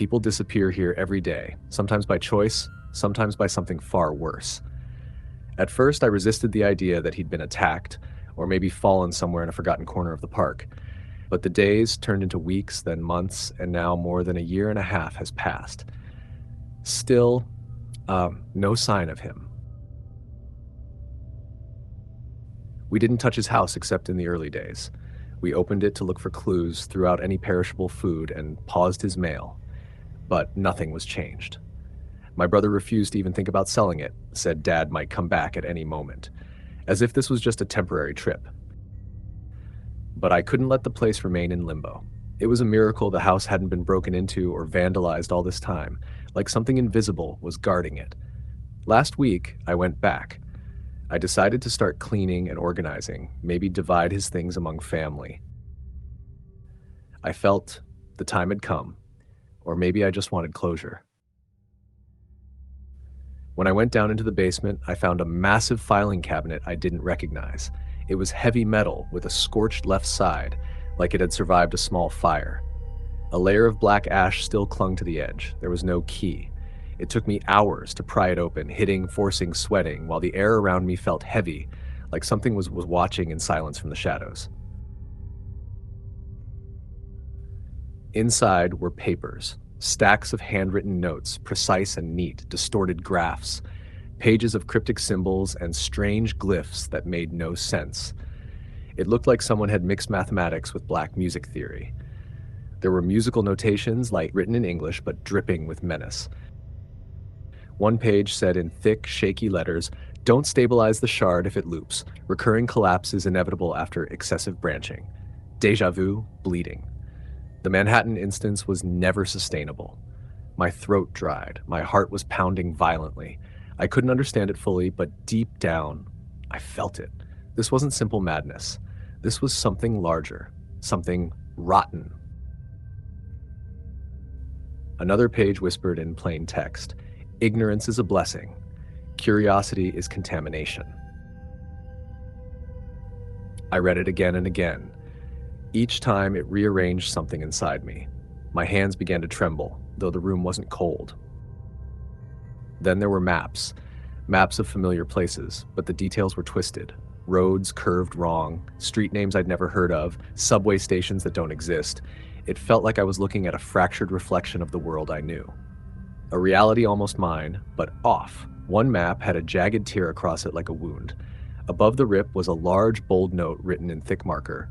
People disappear here every day, sometimes by choice, sometimes by something far worse. At first, I resisted the idea that he'd been attacked, or maybe fallen somewhere in a forgotten corner of the park. But the days turned into weeks, then months, and now more than a year and a half has passed. Still, no sign of him. We didn't touch his house except in the early days. We opened it to look for clues, threw out any perishable food, and paused his mail. But nothing was changed. My brother refused to even think about selling it, said Dad might come back at any moment, as if this was just a temporary trip. But I couldn't let the place remain in limbo. It was a miracle the house hadn't been broken into or vandalized all this time, like something invisible was guarding it. Last week, I went back. I decided to start cleaning and organizing, maybe divide his things among family. I felt the time had come, or maybe I just wanted closure. When I went down into the basement, I found a massive filing cabinet I didn't recognize. It was heavy metal with a scorched left side, like it had survived a small fire. A layer of black ash still clung to the edge. There was no key. It took me hours to pry it open, hitting, forcing, sweating, while the air around me felt heavy, like something was watching in silence from the shadows. Inside were papers, stacks of handwritten notes, precise and neat, distorted graphs, pages of cryptic symbols, and strange glyphs that made no sense. It looked like someone had mixed mathematics with black music theory. There were musical notations, like written in English, but dripping with menace. One page said in thick, shaky letters, "Don't stabilize the shard if it loops. Recurring collapse is inevitable after excessive branching. Deja vu, bleeding." The Manhattan instance was never sustainable. My throat dried. My heart was pounding violently. I couldn't understand it fully, but deep down, I felt it. This wasn't simple madness. This was something larger, something rotten. Another page whispered in plain text, "Ignorance is a blessing. Curiosity is contamination." I read it again and again. Each time it rearranged something inside me. My hands began to tremble, though the room wasn't cold. Then there were maps of familiar places, but the details were twisted. Roads curved wrong, street names I'd never heard of, subway stations that don't exist. It felt like I was looking at a fractured reflection of the world I knew. A reality almost mine, but off. One map had a jagged tear across it like a wound. Above the rip was a large, bold note written in thick marker,